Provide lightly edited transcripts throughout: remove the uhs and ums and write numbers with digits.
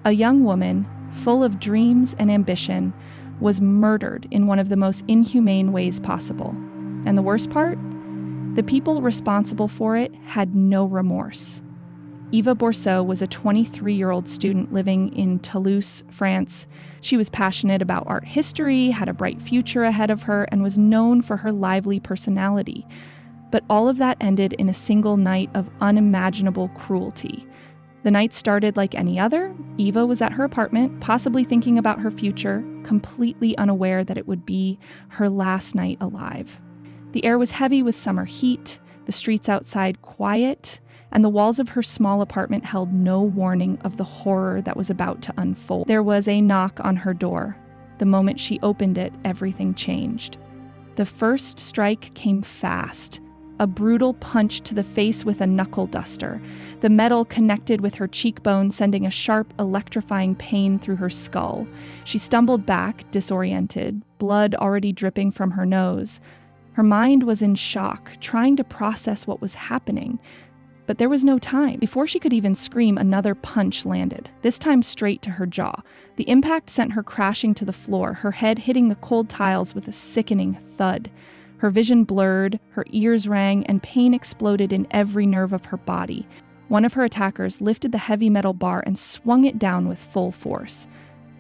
A young woman, full of dreams and ambition, was murdered in one of the most inhumane ways possible. And the worst part? The people responsible for it had no remorse. Eva Bourseau was a 23-year-old student living in Toulouse, France. She was passionate about art history, had a bright future ahead of her, and was known for her lively personality. But all of that ended in a single night of unimaginable cruelty. The night started like any other. Eva was at her apartment, possibly thinking about her future, completely unaware that it would be her last night alive. The air was heavy with summer heat, the streets outside quiet, and the walls of her small apartment held no warning of the horror that was about to unfold. There was a knock on her door. The moment she opened it, everything changed. The first strike came fast. A brutal punch to the face with a knuckle duster. The metal connected with her cheekbone, sending a sharp, electrifying pain through her skull. She stumbled back, disoriented, blood already dripping from her nose. Her mind was in shock, trying to process what was happening. But there was no time. Before she could even scream, another punch landed, this time straight to her jaw. The impact sent her crashing to the floor, her head hitting the cold tiles with a sickening thud. Her vision blurred, her ears rang, and pain exploded in every nerve of her body. One of her attackers lifted the heavy metal bar and swung it down with full force.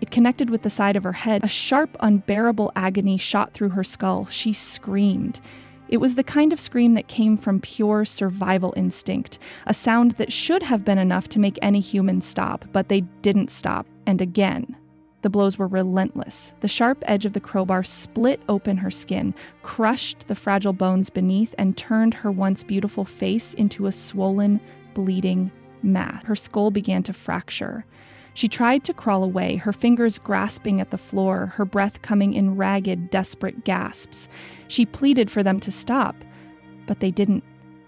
It connected with the side of her head. A sharp, unbearable agony shot through her skull. She screamed. It was the kind of scream that came from pure survival instinct, a sound that should have been enough to make any human stop, but they didn't stop, and again. The blows were relentless. The sharp edge of the crowbar split open her skin, crushed the fragile bones beneath, and turned her once beautiful face into a swollen, bleeding mass. Her skull began to fracture. She tried to crawl away, her fingers grasping at the floor, her breath coming in ragged, desperate gasps. She pleaded for them to stop, but they didn't.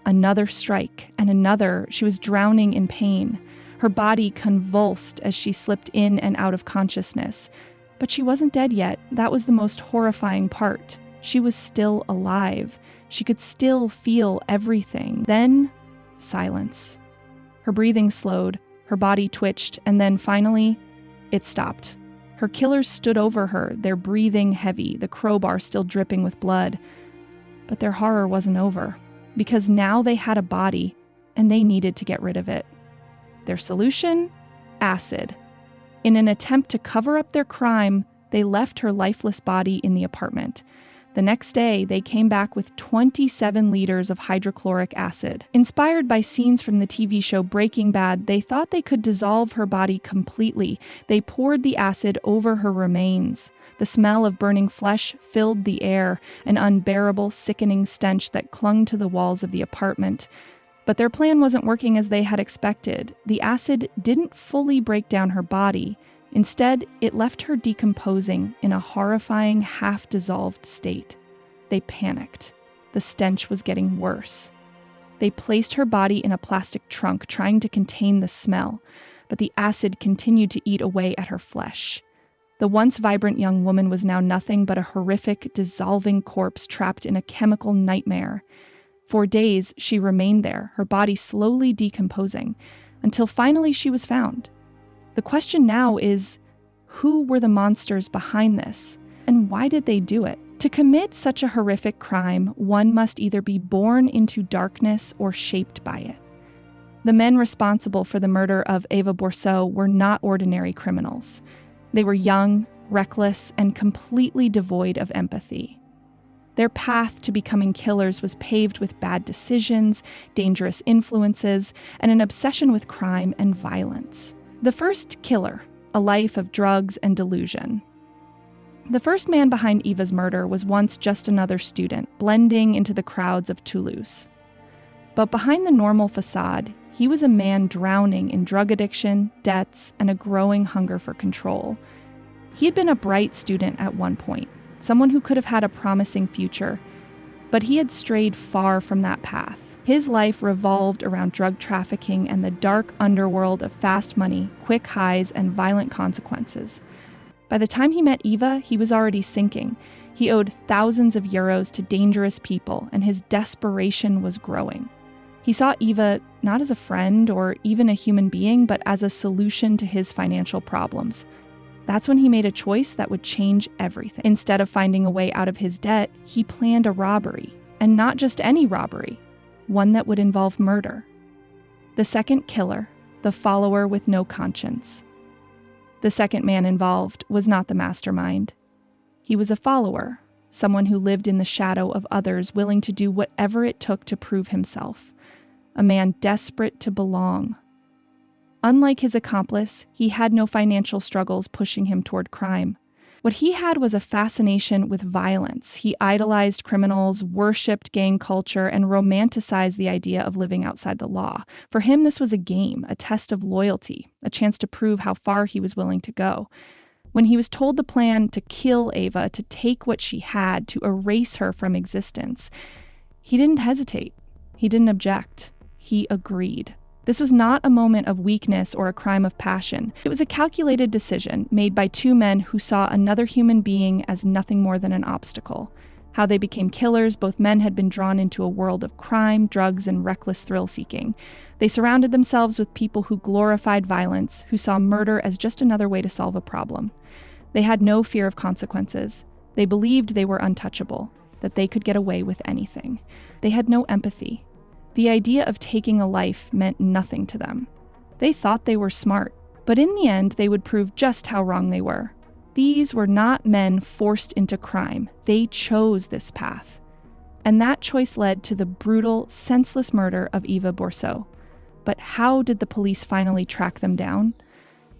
Another strike, and another. She was drowning in pain. Her body convulsed as she slipped in and out of consciousness. But she wasn't dead yet. That was the most horrifying part. She was still alive. She could still feel everything. Then, silence. Her breathing slowed. Her body twitched, and then finally, it stopped. Her killers stood over her, their breathing heavy, the crowbar still dripping with blood. But their horror wasn't over, because now they had a body, and they needed to get rid of it. Their solution? Acid. In an attempt to cover up their crime, they left her lifeless body in the apartment. The next day, they came back with 27 liters of hydrochloric acid. Inspired by scenes from the TV show Breaking Bad, they thought they could dissolve her body completely. They poured the acid over her remains. The smell of burning flesh filled the air, an unbearable, sickening stench that clung to the walls of the apartment. But their plan wasn't working as they had expected. The acid didn't fully break down her body. Instead, it left her decomposing in a horrifying, half-dissolved state. They panicked. The stench was getting worse. They placed her body in a plastic trunk, trying to contain the smell, but the acid continued to eat away at her flesh. The once vibrant young woman was now nothing but a horrific, dissolving corpse trapped in a chemical nightmare. For days, she remained there, her body slowly decomposing, until finally she was found. The question now is, who were the monsters behind this, and why did they do it? To commit such a horrific crime, one must either be born into darkness or shaped by it. The men responsible for the murder of Eva Bourseau were not ordinary criminals. They were young, reckless, and completely devoid of empathy. Their path to becoming killers was paved with bad decisions, dangerous influences, and an obsession with crime and violence. The first killer, a life of drugs and delusion. The first man behind Eva's murder was once just another student, blending into the crowds of Toulouse. But behind the normal facade, he was a man drowning in drug addiction, debts, and a growing hunger for control. He had been a bright student at one point, someone who could have had a promising future, but he had strayed far from that path. His life revolved around drug trafficking and the dark underworld of fast money, quick highs, and violent consequences. By the time he met Eva, he was already sinking. He owed thousands of euros to dangerous people, and his desperation was growing. He saw Eva not as a friend or even a human being, but as a solution to his financial problems. That's when he made a choice that would change everything. Instead of finding a way out of his debt, he planned a robbery, and not just any robbery, one that would involve murder. The second killer, the follower with no conscience. The second man involved was not the mastermind. He was a follower, someone who lived in the shadow of others, willing to do whatever it took to prove himself. A man desperate to belong. Unlike his accomplice, he had no financial struggles pushing him toward crime. What he had was a fascination with violence. He idolized criminals, worshipped gang culture, and romanticized the idea of living outside the law. For him, this was a game, a test of loyalty, a chance to prove how far he was willing to go. When he was told the plan to kill Eva, to take what she had, to erase her from existence, he didn't hesitate. He didn't object. He agreed. This was not a moment of weakness or a crime of passion. It was a calculated decision made by two men who saw another human being as nothing more than an obstacle. How they became killers, both men had been drawn into a world of crime, drugs, and reckless thrill-seeking. They surrounded themselves with people who glorified violence, who saw murder as just another way to solve a problem. They had no fear of consequences. They believed they were untouchable, that they could get away with anything. They had no empathy. The idea of taking a life meant nothing to them. They thought they were smart, but in the end, they would prove just how wrong they were. These were not men forced into crime. They chose this path. And that choice led to the brutal, senseless murder of Eva Bourseau. But how did the police finally track them down?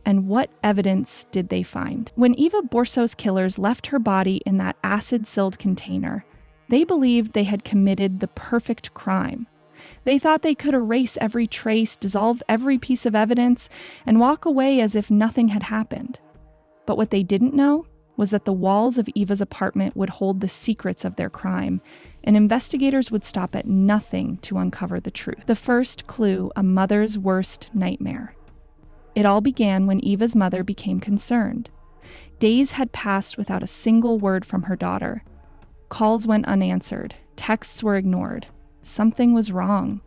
And what evidence did they find? When Eva Bourseau's killers left her body in that acid-sealed container, they believed they had committed the perfect crime. They thought they could erase every trace, dissolve every piece of evidence, and walk away as if nothing had happened. But what they didn't know was that the walls of Eva's apartment would hold the secrets of their crime, and investigators would stop at nothing to uncover the truth. The first clue, a mother's worst nightmare. It all began when Eva's mother became concerned. Days had passed without a single word from her daughter. Calls went unanswered. Texts were ignored. Something was wrong.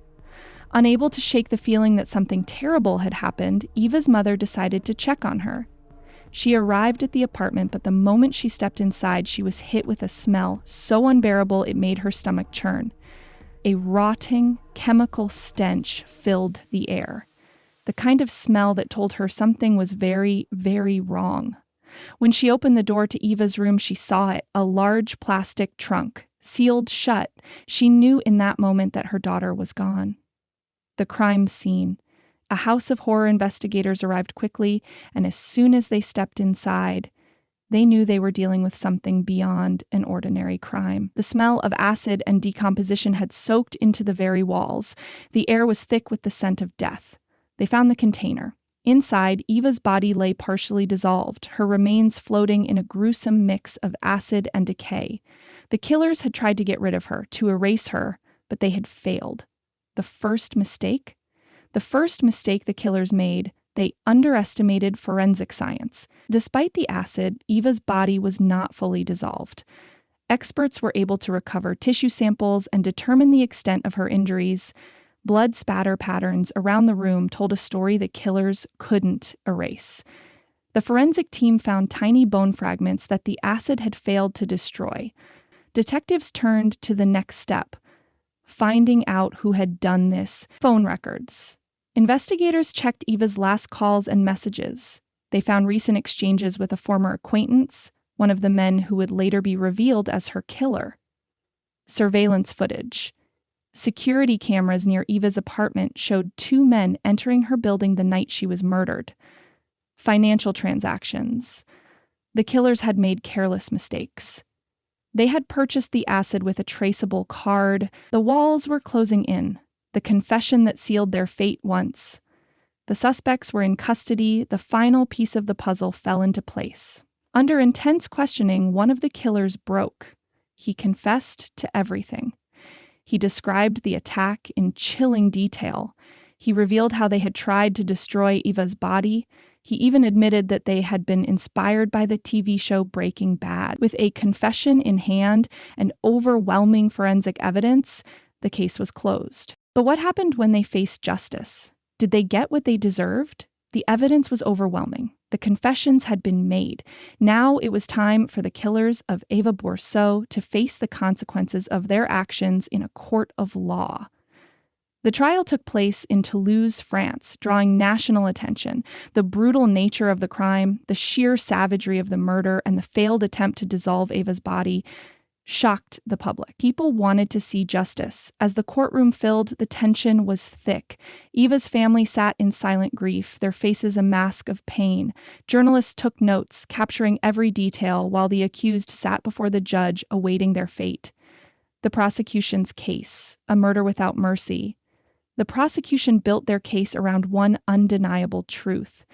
Unable to shake the feeling that something terrible had happened, Eva's mother decided to check on her. She arrived at the apartment, but the moment she stepped inside, she was hit with a smell so unbearable it made her stomach churn. A rotting, chemical stench filled the air. The kind of smell that told her something was very, very wrong. When she opened the door to Eva's room, she saw it, a large plastic trunk, sealed shut. She knew in that moment that her daughter was gone. The crime scene. A house of horror investigators arrived quickly, and as soon as they stepped inside, they knew they were dealing with something beyond an ordinary crime. The smell of acid and decomposition had soaked into the very walls. The air was thick with the scent of death. They found the container. Inside, Eva's body lay partially dissolved, her remains floating in a gruesome mix of acid and decay. The killers had tried to get rid of her, to erase her, but they had failed. The first mistake? The first mistake the killers made, they underestimated forensic science. Despite the acid, Eva's body was not fully dissolved. Experts were able to recover tissue samples and determine the extent of her injuries. Blood spatter patterns around the room told a story the killers couldn't erase. The forensic team found tiny bone fragments that the acid had failed to destroy. Detectives turned to the next step, finding out who had done this. Phone records. Investigators checked Eva's last calls and messages. They found recent exchanges with a former acquaintance, one of the men who would later be revealed as her killer. Surveillance footage. Security cameras near Eva's apartment showed two men entering her building the night she was murdered. Financial transactions. The killers had made careless mistakes. They had purchased the acid with a traceable card. The walls were closing in, the confession that sealed their fate once. The suspects were in custody. The final piece of the puzzle fell into place. Under intense questioning, one of the killers broke. He confessed to everything. He described the attack in chilling detail. He revealed how they had tried to destroy Eva's body. He even admitted that they had been inspired by the TV show Breaking Bad. With a confession in hand and overwhelming forensic evidence, the case was closed. But what happened when they faced justice? Did they get what they deserved? The evidence was overwhelming. The confessions had been made. Now it was time for the killers of Eva Bourseau to face the consequences of their actions in a court of law. The trial took place in Toulouse, France, drawing national attention. The brutal nature of the crime, the sheer savagery of the murder, and the failed attempt to dissolve Eva's body shocked the public. People wanted to see justice. As the courtroom filled, the tension was thick. Eva's family sat in silent grief, their faces a mask of pain. Journalists took notes, capturing every detail, while the accused sat before the judge, awaiting their fate. The prosecution's case, a murder without mercy. The prosecution built their case around one undeniable truth.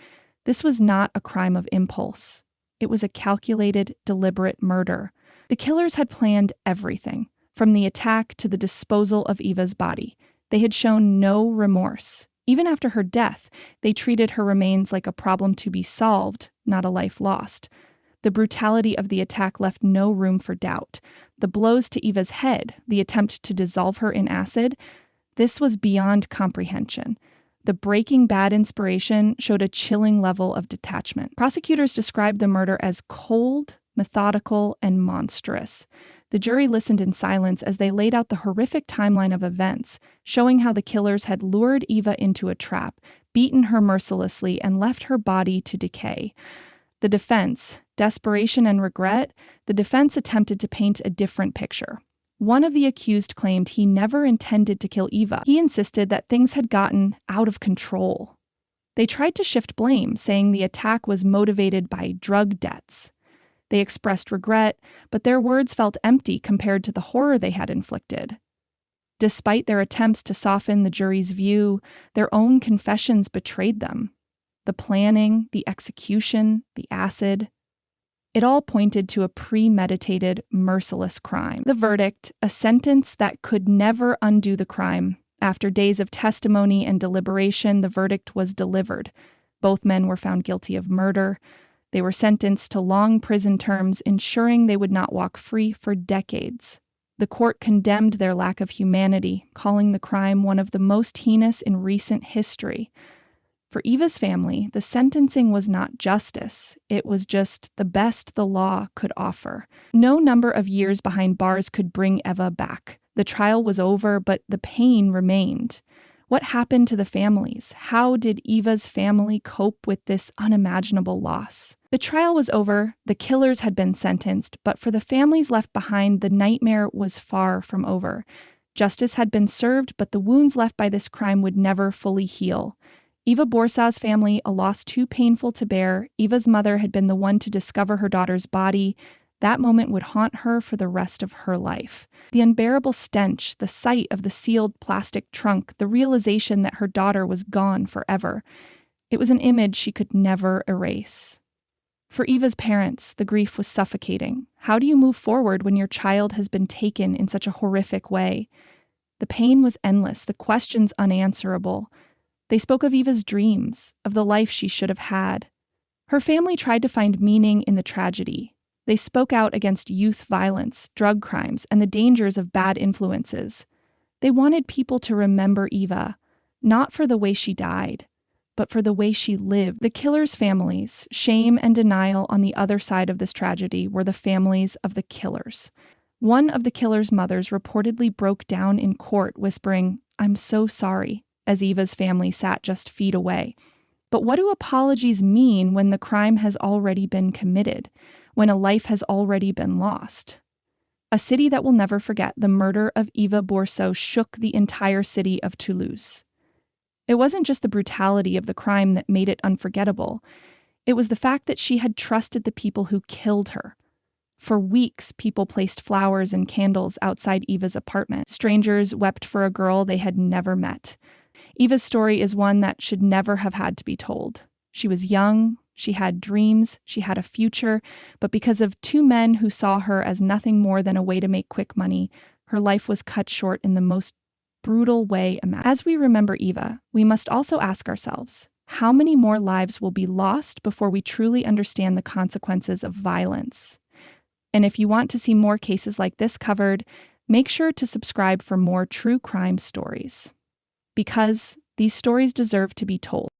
This was not a crime of impulse. It was a calculated, deliberate murder. The killers had planned everything, from the attack to the disposal of Eva's body. They had shown no remorse. Even after her death, they treated her remains like a problem to be solved, not a life lost. The brutality of the attack left no room for doubt. The blows to Eva's head, the attempt to dissolve her in acid, this was beyond comprehension. The Breaking Bad inspiration showed a chilling level of detachment. Prosecutors described the murder as cold, methodical, and monstrous. The jury listened in silence as they laid out the horrific timeline of events, showing how the killers had lured Eva into a trap, beaten her mercilessly, and left her body to decay. The defense, desperation and regret, the defense attempted to paint a different picture. One of the accused claimed he never intended to kill Eva. He insisted that things had gotten out of control. They tried to shift blame, saying the attack was motivated by drug debts. They expressed regret, but their words felt empty compared to the horror they had inflicted. Despite their attempts to soften the jury's view, their own confessions betrayed them. The planning, the execution, the acid. It all pointed to a premeditated, merciless crime. The verdict, a sentence that could never undo the crime. After days of testimony and deliberation, the verdict was delivered. Both men were found guilty of murder. They were sentenced to long prison terms, ensuring they would not walk free for decades. The court condemned their lack of humanity, calling the crime one of the most heinous in recent history. For Eva's family, the sentencing was not justice. It was just the best the law could offer. No number of years behind bars could bring Eva back. The trial was over, but the pain remained. What happened to the families? How did Eva's family cope with this unimaginable loss? The trial was over, the killers had been sentenced, but for the families left behind, the nightmare was far from over. Justice had been served, but the wounds left by this crime would never fully heal. Eva Bourseau's family, a loss too painful to bear. Eva's mother had been the one to discover her daughter's body. That moment would haunt her for the rest of her life. The unbearable stench, the sight of the sealed plastic trunk, the realization that her daughter was gone forever. It was an image she could never erase. For Eva's parents, the grief was suffocating. How do you move forward when your child has been taken in such a horrific way? The pain was endless, the questions unanswerable. They spoke of Eva's dreams, of the life she should have had. Her family tried to find meaning in the tragedy. They spoke out against youth violence, drug crimes, and the dangers of bad influences. They wanted people to remember Eva, not for the way she died, but for the way she lived. The killers' families, shame and denial on the other side of this tragedy, were the families of the killers. One of the killer's mothers reportedly broke down in court, whispering, "I'm so sorry," as Eva's family sat just feet away. But what do apologies mean when the crime has already been committed, when a life has already been lost? A city that will never forget the murder of Eva Bourseau shook the entire city of Toulouse. It wasn't just the brutality of the crime that made it unforgettable. It was the fact that she had trusted the people who killed her. For weeks, people placed flowers and candles outside Eva's apartment. Strangers wept for a girl they had never met. Eva's story is one that should never have had to be told. She was young, she had dreams, she had a future, but because of two men who saw her as nothing more than a way to make quick money, her life was cut short in the most brutal way imaginable. As we remember Eva, we must also ask ourselves, how many more lives will be lost before we truly understand the consequences of violence? And if you want to see more cases like this covered, make sure to subscribe for more true crime stories. because these stories deserve to be told.